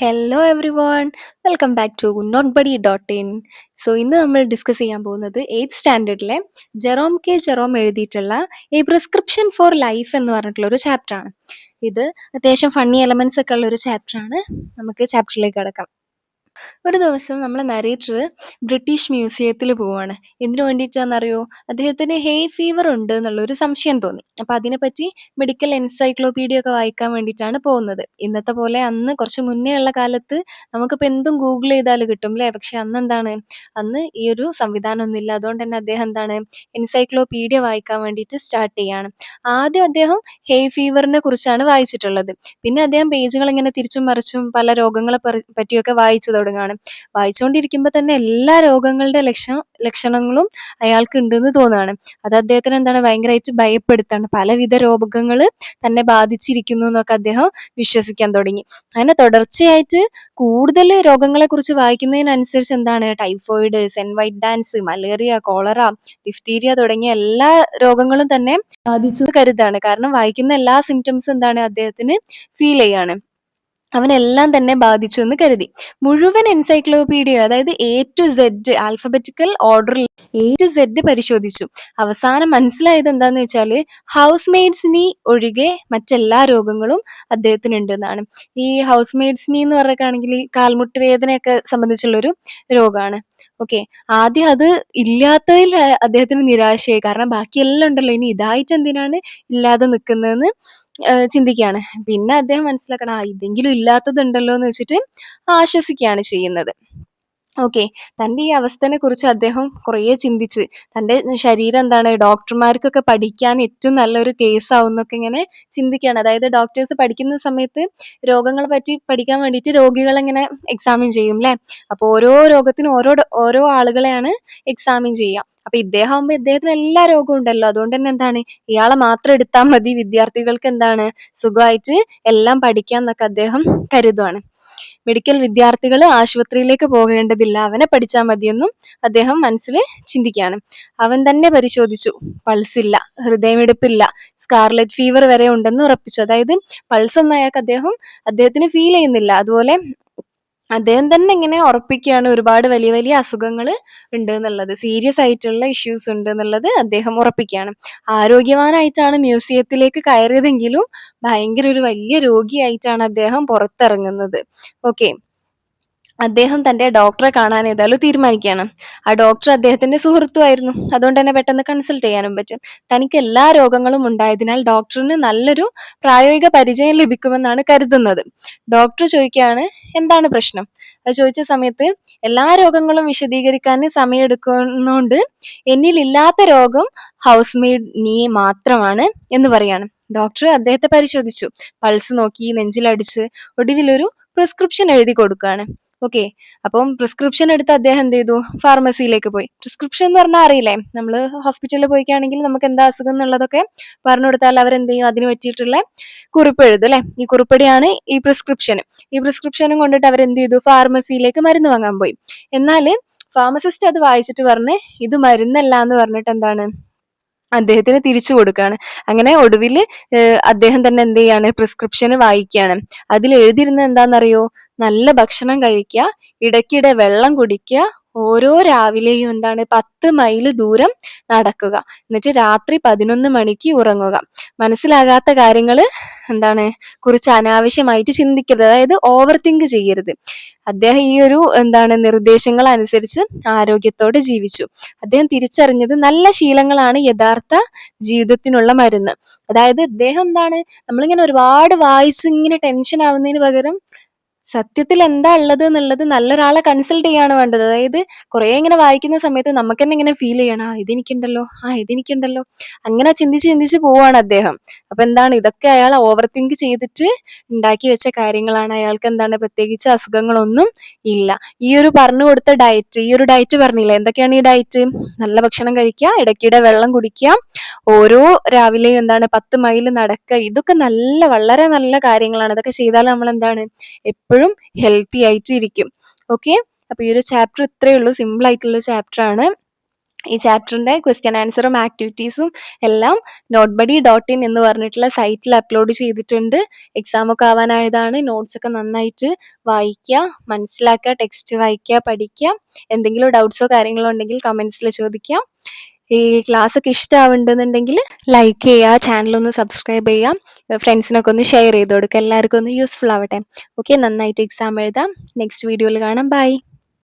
Hello everyone, welcome back to നോട്ട്ബഡി.in. So ഇന്ന് നമ്മൾ ഡിസ്കസ് ചെയ്യാൻ പോകുന്നത് 8th സ്റ്റാൻഡേർഡിലെ ജെറോം എഴുതിയിട്ടുള്ള എ പ്രിസ്ക്രിപ്ഷൻ ഫോർ ലൈഫ് എന്ന് പറഞ്ഞിട്ടുള്ള ഒരു ചാപ്റ്ററാണ്. ഇത് അത്യാവശ്യം ഫണ്ണി എലമെന്റ്സ് ഒക്കെ ഉള്ള ഒരു ചാപ്റ്ററാണ്. നമുക്ക് ചാപ്റ്ററിലേക്ക് കടക്കാം. ഒരു ദിവസം നമ്മളെ നരേറ്റർ ബ്രിട്ടീഷ് മ്യൂസിയത്തിൽ പോവാണ്. എന്തിനു വേണ്ടിയിട്ടാണെന്നറിയോ? അദ്ദേഹത്തിന് ഹേയ് ഫീവർ ഉണ്ട് എന്നുള്ളൊരു സംശയം തോന്നി. അപ്പം അതിനെപ്പറ്റി മെഡിക്കൽ എൻസൈക്ലോപീഡിയ ഒക്കെ വായിക്കാൻ വേണ്ടിയിട്ടാണ് പോകുന്നത്. ഇന്നത്തെ പോലെ അന്ന് കുറച്ച് മുന്നേ ഉള്ള കാലത്ത് നമുക്കിപ്പോൾ എന്തും ഗൂഗിൾ ചെയ്താൽ കിട്ടും അല്ലേ? പക്ഷെ അന്ന് എന്താണ്, അന്ന് ഈ ഒരു സംവിധാനമൊന്നുമില്ല. അതുകൊണ്ട് തന്നെ അദ്ദേഹം എന്താണ്, എൻസൈക്ലോപീഡിയ വായിക്കാൻ വേണ്ടിയിട്ട് സ്റ്റാർട്ട് ചെയ്യാണ്. ആദ്യം അദ്ദേഹം ഹേയ് ഫീവറിനെ കുറിച്ചാണ് വായിച്ചിട്ടുള്ളത്. പിന്നെ അദ്ദേഹം പേജുകൾ ഇങ്ങനെ തിരിച്ചും മറിച്ചും പല രോഗങ്ങളെ പറ്റിയൊക്കെ വായിച്ചു തുടങ്ങുകയാണ്. വായിച്ചുകൊണ്ടിരിക്കുമ്പോൾ തന്നെ എല്ലാ രോഗങ്ങളുടെ ലക്ഷണങ്ങളും അയാൾക്ക് ഉണ്ടെന്ന് തോന്നുകയാണ്. അത് അദ്ദേഹത്തിന് എന്താണ്, ഭയങ്കരമായിട്ട് ഭയപ്പെടുത്താണ്. പലവിധ രോഗങ്ങൾ തന്നെ ബാധിച്ചിരിക്കുന്നു എന്നൊക്കെ അദ്ദേഹം വിശ്വസിക്കാൻ തുടങ്ങി. അങ്ങനെ തുടർച്ചയായിട്ട് കൂടുതൽ രോഗങ്ങളെ കുറിച്ച് വായിക്കുന്നതിനനുസരിച്ച് എന്താണ്, ടൈഫോയിഡ്, സെൻ വൈറ്റ് ഡാൻസ്, മലേറിയ, കോളറ, ഡിഫ്തീരിയ തുടങ്ങിയ എല്ലാ രോഗങ്ങളും തന്നെ ബാധിച്ചു കരുതാണ്. കാരണം വായിക്കുന്ന എല്ലാ സിംറ്റംസും എന്താണ്, അദ്ദേഹത്തിന് ഫീൽ ചെയ്യാണ്. അവനെല്ലാം തന്നെ ബാധിച്ചു എന്ന് കരുതി. മുഴുവൻ എൻസൈക്ലോപീഡിയ, അതായത് A to Z ആൽഫബറ്റിക്കൽ ഓർഡറിൽ A to Z പരിശോധിച്ചു. അവസാനം മനസ്സിലായത് എന്താന്ന് വെച്ചാല്, ഹൗസ് മെയ്ഡ്സിനി ഒഴികെ മറ്റെല്ലാ രോഗങ്ങളും അദ്ദേഹത്തിന് ഉണ്ടെന്നാണ്. ഈ ഹൗസ് മെയ്ഡ്സിനി എന്ന് പറഞ്ഞിട്ടാണെങ്കിൽ കാൽമുട്ട് വേദനയൊക്കെ സംബന്ധിച്ചുള്ളൊരു രോഗമാണ്. ഓക്കെ, ആദ്യം അത് ഇല്ലാത്തതിൽ അദ്ദേഹത്തിന് നിരാശയായി. കാരണം ബാക്കിയെല്ലാം ഉണ്ടല്ലോ, ഇനി ഇതായിട്ട് എന്തിനാണ് ഇല്ലാതെ നിൽക്കുന്നതെന്ന് ചിന്തിക്കുകയാണ്. പിന്നെ അദ്ദേഹം മനസ്സിലാക്കണം, ഇതെങ്കിലും ഇല്ലാത്തതുണ്ടല്ലോ എന്ന് വെച്ചിട്ട് ആശ്വസിക്കുകയാണ് ചെയ്യുന്നത്. ഓക്കെ, തൻ്റെ ഈ അവസ്ഥനെ കുറിച്ച് അദ്ദേഹം കുറേ ചിന്തിച്ച്, തൻ്റെ ശരീരം എന്താണ്, ഡോക്ടർമാർക്കൊക്കെ പഠിക്കാൻ ഏറ്റവും നല്ലൊരു കേസാവും എന്നൊക്കെ ഇങ്ങനെ ചിന്തിക്കുകയാണ്. അതായത് ഡോക്ടേഴ്സ് പഠിക്കുന്ന സമയത്ത് രോഗങ്ങളെ പറ്റി പഠിക്കാൻ വേണ്ടിയിട്ട് രോഗികളെ ഇങ്ങനെ എക്സാമിൻ ചെയ്യും അല്ലേ? അപ്പോൾ ഓരോ രോഗത്തിനും ഓരോ ആളുകളെയാണ് എക്സാമിൻ ചെയ്യുക. അപ്പൊ ഇദ്ദേഹം ആകുമ്പോൾ ഇദ്ദേഹത്തിന് എല്ലാ രോഗവും ഉണ്ടല്ലോ. അതുകൊണ്ട് തന്നെ എന്താണ്, ഇയാളെ മാത്രം എടുത്താൽ മതി, വിദ്യാർത്ഥികൾക്ക് എന്താണ് സുഖമായിട്ട് എല്ലാം പഠിക്കാന്നൊക്കെ അദ്ദേഹം കരുതുവാണ്. മെഡിക്കൽ വിദ്യാർത്ഥികൾ ആശുപത്രിയിലേക്ക് പോകേണ്ടതില്ല, അവനെ പഠിച്ചാൽ മതിയെന്നും അദ്ദേഹം മനസ്സിൽ ചിന്തിക്കുകയാണ്. അവൻ തന്നെ പരിശോധിച്ചു, പൾസില്ല, ഹൃദയമിടിപ്പില്ല, സ്കാർലറ്റ് ഫീവർ വരെ ഉണ്ടെന്ന് ഉറപ്പിച്ചു. അതായത് പൾസ് ഒന്നും അദ്ദേഹത്തിന് ഫീൽ ചെയ്യുന്നില്ല. അതുപോലെ അദ്ദേഹം തന്നെ ഇങ്ങനെ ഉറപ്പിക്കുകയാണ്, ഒരുപാട് വലിയ വലിയ അസുഖങ്ങൾ ഉണ്ട് എന്നുള്ളത്, സീരിയസ് ആയിട്ടുള്ള ഇഷ്യൂസ് ഉണ്ട് എന്നുള്ളത് അദ്ദേഹം ഉറപ്പിക്കുകയാണ്. ആരോഗ്യവാനായിട്ടാണ് മ്യൂസിയത്തിലേക്ക് കയറിയതെങ്കിലും ഭയങ്കര ഒരു വലിയ രോഗിയായിട്ടാണ് അദ്ദേഹം പുറത്തിറങ്ങുന്നത്. ഓക്കെ, അദ്ദേഹം തന്റെ ഡോക്ടറെ കാണാൻ ഏതായാലും തീരുമാനിക്കുകയാണ്. ആ ഡോക്ടർ അദ്ദേഹത്തിന്റെ സുഹൃത്തുമായിരുന്നു. അതുകൊണ്ട് തന്നെ പെട്ടെന്ന് കൺസൾട്ട് ചെയ്യാനും പറ്റും. തനിക്ക് എല്ലാ രോഗങ്ങളും ഉണ്ടായതിനാൽ ഡോക്ടറിന് നല്ലൊരു പ്രായോഗിക പരിചയം ലഭിക്കുമെന്നാണ് കരുതുന്നത്. ഡോക്ടർ ചോദിക്കുകയാണ്, എന്താണ് പ്രശ്നം? അത് ചോദിച്ച സമയത്ത്, എല്ലാ രോഗങ്ങളും വിശദീകരിക്കാൻ സമയമെടുക്കുന്നതുകൊണ്ട് എന്നിലില്ലാത്ത രോഗം ഹൗസ് മെയ്ഡ് നീ മാത്രമാണ് എന്ന് പറയാണ്. ഡോക്ടർ അദ്ദേഹത്തെ പരിശോധിച്ചു, പൾസ് നോക്കി, നെഞ്ചിലടിച്ച് ഒടുവിലൊരു പ്രിസ്ക്രിപ്ഷൻ എഴുതി കൊടുക്കുകയാണ്. ഓക്കെ, അപ്പം പ്രിസ്ക്രിപ്ഷൻ എടുത്ത് അദ്ദേഹം എന്ത് ചെയ്തു, ഫാർമസിയിലേക്ക് പോയി. പ്രിസ്ക്രിപ്ഷൻ എന്ന് പറഞ്ഞാൽ അറിയില്ലേ, നമ്മൾ ഹോസ്പിറ്റലിൽ പോയിക്കാണെങ്കിൽ നമുക്ക് എന്താ അസുഖം എന്നുള്ളതൊക്കെ പറഞ്ഞു കൊടുത്താൽ അവരെന്ത് ചെയ്യും, അതിന് പറ്റിയിട്ടുള്ള കുറിപ്പ് എഴുതും അല്ലെ. ഈ കുറിപ്പടിയാണ് ഈ പ്രിസ്ക്രിപ്ഷൻ. ഈ പ്രിസ്ക്രിപ്ഷനും കൊണ്ടിട്ട് അവരെന്ത് ചെയ്തു, ഫാർമസിയിലേക്ക് മരുന്ന് വാങ്ങാൻ പോയി. എന്നാൽ ഫാർമസിസ്റ്റ് അത് വായിച്ചിട്ട് പറഞ്ഞ്, ഇത് മരുന്നല്ല എന്ന് പറഞ്ഞിട്ട് എന്താണ്, അദ്ദേഹത്തിന് തിരിച്ചു കൊടുക്കുകയാണ്. അങ്ങനെ ഒടുവിൽ അദ്ദേഹം തന്നെ എന്ത് ചെയ്യാണ്, പ്രിസ്ക്രിപ്ഷന് വായിക്കുകയാണ്. അതിൽ എഴുതിയിരുന്നത് എന്താണെന്നറിയോ? നല്ല ഭക്ഷണം കഴിക്കുക, ഇടയ്ക്കിടെ വെള്ളം കുടിക്കുക, ഓരോ രാവിലെയും എന്താണ് 10 മൈൽ ദൂരം നടക്കുക, എന്നിട്ട് രാത്രി 11 മണിക്ക് ഉറങ്ങുക. മനസ്സിലാകാത്ത കാര്യങ്ങൾ എന്താണ് കുറിച്ച് അനാവശ്യമായിട്ട് ചിന്തിക്കരുത്, അതായത് ഓവർ തിങ്ക് ചെയ്യരുത്. അദ്ദേഹം ഈ ഒരു നിർദ്ദേശങ്ങൾ അനുസരിച്ച് ആരോഗ്യത്തോടെ ജീവിച്ചു. അദ്ദേഹം തിരിച്ചറിഞ്ഞത് നല്ല ശീലങ്ങളാണ് യഥാർത്ഥ ജീവിതത്തിനുള്ള മരുന്ന്. അതായത് ഇദ്ദേഹം നമ്മളിങ്ങനെ ഒരുപാട് വായിച്ച് ഇങ്ങനെ ടെൻഷൻ ആവുന്നതിന് പകരം സത്യത്തിൽ എന്താ ഉള്ളത് എന്നുള്ളത് നല്ലൊരാളെ കൺസൾട്ട് ചെയ്യാണ് വേണ്ടത്. അതായത് കുറെ ഇങ്ങനെ വായിക്കുന്ന സമയത്ത് നമുക്ക് തന്നെ ഇങ്ങനെ ഫീൽ ചെയ്യണം, ഇതെനിക്കുണ്ടല്ലോ, അങ്ങനെ ചിന്തിച്ച് പോവാണ് അദ്ദേഹം. അപ്പൊ ഇതൊക്കെ അയാൾ ഓവർ തിങ്ക് ചെയ്തിട്ട് ഉണ്ടാക്കി വെച്ച കാര്യങ്ങളാണ്. അയാൾക്ക് പ്രത്യേകിച്ച് അസുഖങ്ങളൊന്നും ഇല്ല. ഈ ഒരു പറഞ്ഞു കൊടുത്ത ഡയറ്റ്, ഈ ഒരു ഡയറ്റ് പറഞ്ഞില്ല, എന്തൊക്കെയാണ് ഈ ഡയറ്റ്? നല്ല ഭക്ഷണം കഴിക്കുക, ഇടയ്ക്കിടെ വെള്ളം കുടിക്കുക, ഓരോ രാവിലെയും 10 മൈൽ നടക്കുക, ഇതൊക്കെ വളരെ നല്ല കാര്യങ്ങളാണ്. ഇതൊക്കെ ചെയ്താൽ നമ്മൾ എപ്പോഴും ഹെൽത്തി ആയിട്ട് ഇരിക്കും. ഓക്കെ, അപ്പൊ ഈ ഒരു ചാപ്റ്റർ ഇത്രയേ ഉള്ളൂ, സിമ്പിൾ ആയിട്ടുള്ള ചാപ്റ്റർ ആണ്. ഈ ചാപ്റ്ററിൻ്റെ ക്വസ്റ്റ്യൻ ആൻസറും ആക്ടിവിറ്റീസും എല്ലാം notebuddy.in എന്ന് പറഞ്ഞിട്ടുള്ള സൈറ്റിൽ അപ്ലോഡ് ചെയ്തിട്ടുണ്ട്. എക്സാമൊക്കെ ആവാനായതാണ്. നോട്ട്സൊക്കെ നന്നായിട്ട് വായിക്കുക, മനസ്സിലാക്കുക, ടെക്സ്റ്റ് വായിക്കുക, പഠിക്കുക. എന്തെങ്കിലും ഡൗട്ട്സോ കാര്യങ്ങളോ ഉണ്ടെങ്കിൽ കമൻസിൽ ചോദിക്കാം. ഈ ക്ലാസ്സൊക്കെ ഇഷ്ടമാവുന്നുണ്ടെന്നുണ്ടെങ്കിൽ ലൈക്ക് ചെയ്യുക, ചാനലൊന്ന് സബ്സ്ക്രൈബ് ചെയ്യുക, ഫ്രണ്ട്സിനൊക്കെ ഒന്ന് ഷെയർ ചെയ്ത് കൊടുക്കുക. എല്ലാവർക്കും ഒന്ന് യൂസ്ഫുൾ ആവട്ടെ. ഓക്കെ, നന്നായിട്ട് എക്സാം എഴുതാം. നെക്സ്റ്റ് വീഡിയോയിൽ കാണാം. ബൈ.